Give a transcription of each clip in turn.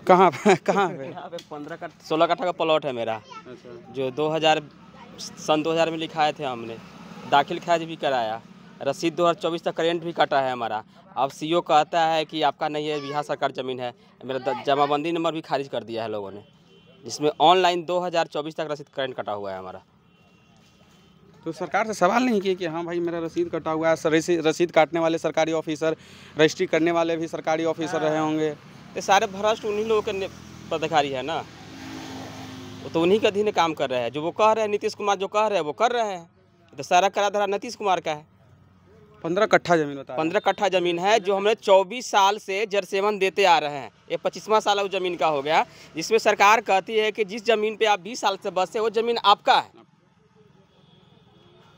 कहाँ पे कहाँ पे? यहाँ पे 16 कट्ठा का प्लॉट है मेरा। अच्छा। जो 2000 में लिखाए थे हमने, दाखिल खारिज भी कराया, रसीद 2024 तक करेंट भी कटा है हमारा। अब सीओ कहता है कि आपका नहीं है, बिहार सरकार ज़मीन है। मेरा जमाबंदी नंबर भी खारिज कर दिया है लोगों ने, जिसमें ऑनलाइन 2024 तक रसीद करेंट कटा हुआ है हमारा। तो सरकार से सवाल नहीं किए कि हाँ भाई मेरा रसीद कटा हुआ है? रसीद काटने वाले सरकारी ऑफिसर, रजिस्ट्री करने वाले भी सरकारी ऑफिसर रहे होंगे। ये सारे भ्रष्ट उन्हीं लोगों के पदाधिकारी है ना, वो तो उन्हीं के अधीन काम कर रहे हैं। जो वो कह रहे हैं, नीतीश कुमार जो कह रहे हैं वो कर रहे हैं। तो सारा करा धरा नीतीश कुमार का है। 15 कट्ठा जमीन बता 15 कट्ठा ज़मीन है जो हमने 24 साल से जरसेवन देते आ रहे हैं। ये 25वां साल उस ज़मीन का हो गया, जिसमें सरकार कहती है कि जिस ज़मीन पे आप 20 साल से बसे वो ज़मीन आपका है।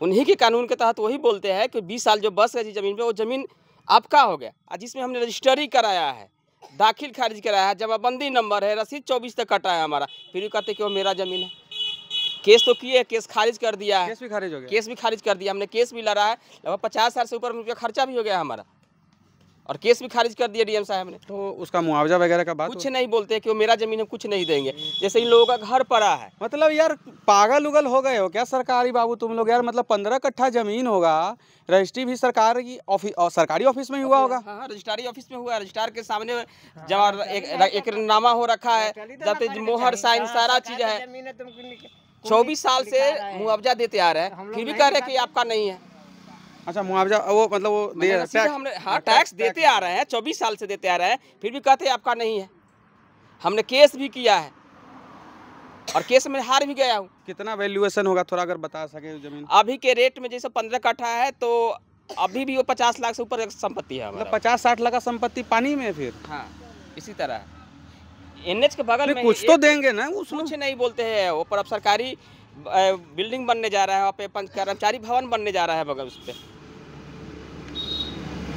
उन्हीं के कानून के तहत वही बोलते हैं कि 20 साल जो बस गए जिस ज़मीन पे वो ज़मीन आपका हो गया। और जिसमें हमने रजिस्ट्री कराया है, दाखिल खारिज कराया है, जमाबंदी नंबर है, रसीद 24 तक कटा है हमारा, फिर भी कहते कि वो मेरा ज़मीन है। केस तो किए, केस खारिज कर दिया है। केस भी खारिज हो गया? केस भी खारिज कर दिया, हमने केस भी लड़ा है। लगभग 50,000 से ऊपर रुपया खर्चा भी हो गया हमारा, और केस भी खारिज कर दिया डीएम साहब ने। तो उसका मुआवजा वगैरह का बात कुछ नहीं बोलते कि वो मेरा ज़मीन है, कुछ नहीं देंगे। जैसे इन लोगों का घर पड़ा है। मतलब यार पागल उगल हो गए हो क्या सरकारी बाबू तुम लोग? यार मतलब 15 कट्ठा जमीन होगा, रजिस्ट्री भी सरकार की सरकारी ऑफिस में ही हुआ होगा। हाँ, रजिस्ट्रारी ऑफिस में हुआ है। रजिस्ट्रार के सामने जब एक नामा हो रखा है, जब मोहर साइन सारा चीज है। 24 साल से मुआवजा देते आ रहे हैं, फिर भी कह रहे हैं कि आपका नहीं है। अच्छा, मुआवजा वो मतलब वो हमने हाँ टैक्स देते आ रहे हैं, 24 साल से देते आ रहे हैं, फिर भी कहते हैं आपका नहीं है। हमने केस भी किया है और केस में हार भी गया हूँ। कितना वैल्यूएशन होगा थोड़ा अगर बता सके जमीन? अभी के रेट में जैसे 15 कट्ठा है तो अभी भी वो 50 लाख से ऊपर एक संपत्ति है। मतलब 50-60 लाख का संपत्ति पानी में फिर? हाँ, इसी तरह एनएच के बगल में कुछ तो देंगे ना वो? कुछ नहीं बोलते हैं वो, पर अब सरकारी बिल्डिंग बनने जा रहा है, वहाँ पे कर्मचारी भवन बनने जा रहा है बगल, उस पर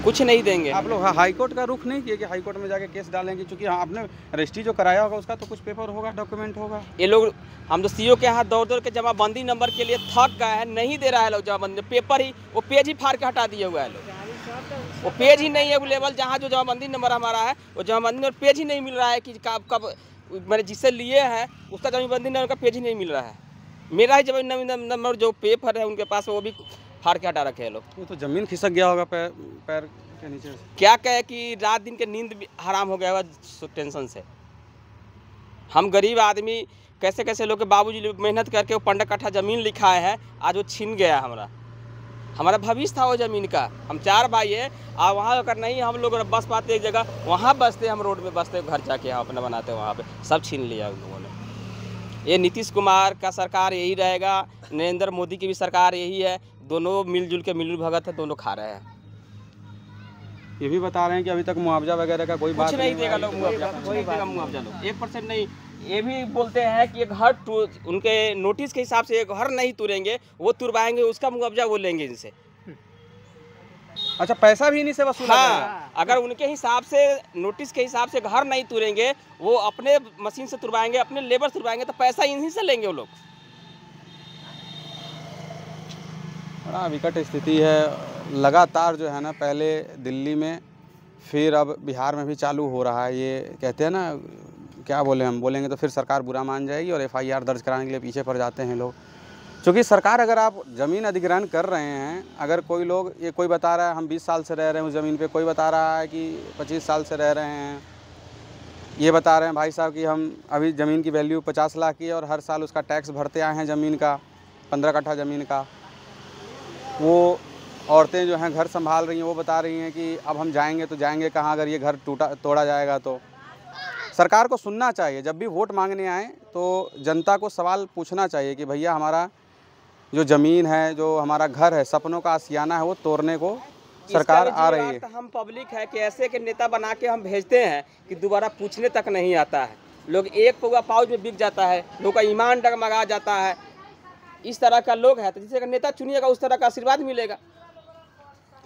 कुछ नहीं देंगे। आप लोग हाई कोर्ट का रुख नहीं किए कि हाई कोर्ट में जाके केस डालेंगे? क्योंकि आपने रजिस्ट्री जो कराया होगा उसका तो कुछ पेपर होगा, डॉक्यूमेंट होगा। ये लोग हम तो सीओ के यहाँ दौड़ दौड़ के जमाबंदी नंबर के लिए थक गए हैं, नहीं दे रहा है लोग जमाबंदी पेपर ही, वो पेज ही फाड़ के हटा दिए हुआ है लोग। वो पेज ही नहीं है अवेलेबल, जहाँ जो जमाबंदी नंबर हमारा है वो जमाबंदी नंबर पेज ही नहीं मिल रहा है कि कब मैंने जिससे लिए हैं उसका जमाबंदी नंबर का पेज ही नहीं मिल रहा है। मेरा ही जमाबंदी नंबर जो पेपर है उनके पास वो भी फाड़ के हटा रखे हैं लोग। ये तो जमीन खिसक गया होगा पैर के नीचे। क्या कहे कि रात दिन के नींद भी हराम हो गया हुआ टेंशन से। हम गरीब आदमी कैसे कैसे लोग के बाबूजी मेहनत करके वो 15 कट्ठा ज़मीन लिखाए हैं, आज वो छीन गया हमारा भविष्य था वो ज़मीन का। हम 4 भाई है, और वहाँ अगर नहीं हम लोग बस पाते एक जगह, वहाँ बसते, हम रोड पे बसते, घर जाके हम अपना बनाते, वहाँ पे सब छीन लिया उन लोगों ने। ये नीतीश कुमार का सरकार यही रहेगा, नरेंद्र मोदी की भी सरकार यही है, दोनों मिलजुल के मिलजुल भगत है, दोनों खा रहे हैं। ये भी बता रहे हैं कि अभी तक मुआवजा वगैरह का कोई बात नहीं देगा लोग, मुआवजा लोग 1% नहीं। ये भी बोलते हैं कि एक घर उनके नोटिस के हिसाब से एक घर नहीं तुरेंगे, वो तुरवाएंगे, उसका मुआवजा वो लेंगे इनसे। अच्छा, पैसा भी इन्हीं से वसूला हाँ, अगर उनके हिसाब से नोटिस के हिसाब से घर नहीं तुरेंगे, वो अपने मशीन से तुरवाएंगे, अपने लेबर तुरवाएंगे, तो पैसा इन्हीं से लेंगे वो लोग। बड़ा विकट स्थिति है। लगातार जो है ना, पहले दिल्ली में, फिर अब बिहार में भी चालू हो रहा है। ये कहते हैं ना, क्या बोले, हम बोलेंगे तो फिर सरकार बुरा मान जाएगी और FIR दर्ज कराने के लिए पीछे पड़ जाते हैं लोग। क्योंकि सरकार, अगर आप ज़मीन अधिग्रहण कर रहे हैं, अगर कोई लोग, ये कोई बता रहा है हम 20 साल से रह रहे हैं उस ज़मीन पे, कोई बता रहा है कि 25 साल से रह रहे हैं, ये बता रहे हैं भाई साहब कि हम अभी ज़मीन की वैल्यू 50 लाख की है और हर साल उसका टैक्स भरते आए हैं ज़मीन का, 15 कट्ठा ज़मीन का। वो औरतें जो हैं घर संभाल रही हैं, वो बता रही हैं कि अब हम जाएंगे तो जाएंगे कहाँ अगर ये घर तोड़ा जाएगा तो। सरकार को सुनना चाहिए, जब भी वोट मांगने आए तो जनता को सवाल पूछना चाहिए कि भैया हमारा जो ज़मीन है, जो हमारा घर है, सपनों का आशियाना है, वो तोड़ने को सरकार आ रही है। हम पब्लिक है कि ऐसे के नेता बना के हम भेजते हैं कि दोबारा पूछने तक नहीं आता है। लोग एक पौवा पाउच में बिक जाता है, लोग का ईमान डगमगा जाता है। इस तरह का लोग है, तो जिसे नेता चुनिएगा उस तरह का आशीर्वाद मिलेगा।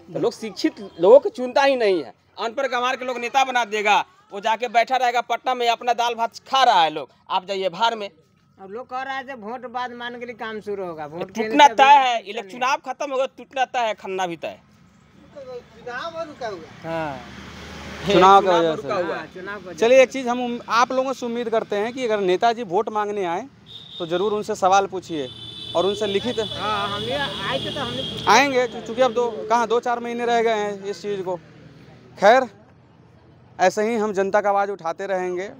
तो लोग शिक्षित लोगों को चुनता ही नहीं है, अनपढ़ गंवार के लोग नेता बना देगा, वो जाके बैठा रहेगा पटना में, अपना दाल भात खा रहा है। लोग आप जाइए बाहर में, अब लोग कह रहा है वोट बाद मान के लिए काम शुरू होगा। वोट टूटना तय है, चुनाव खत्म होगा, टूटना तय है, खन्ना भी तय है। चुनाव रुका हुआ। हाँ, चुनाव की वजह रुका से। हुआ है। चुनाव को चलिए एक चीज़ हम आप लोगों से उम्मीद करते हैं कि अगर नेताजी वोट मांगने आए तो ज़रूर उनसे सवाल पूछिए और उनसे लिखित हाँ हमने आए थे तो हमने आएंगे, चूँकि अब कहाँ 2-4 महीने रह गए हैं इस चीज़ को। खैर ऐसे ही हम जनता का आवाज़ उठाते रहेंगे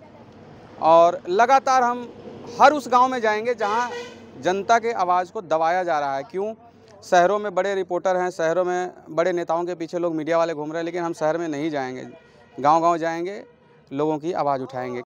और लगातार हम हर उस गांव में जाएंगे जहां जनता के आवाज़ को दबाया जा रहा है। क्यों? शहरों में बड़े रिपोर्टर हैं, शहरों में बड़े नेताओं के पीछे लोग मीडिया वाले घूम रहे हैं, लेकिन हम शहर में नहीं जाएंगे, गांव-गांव जाएंगे, लोगों की आवाज़ उठाएंगे।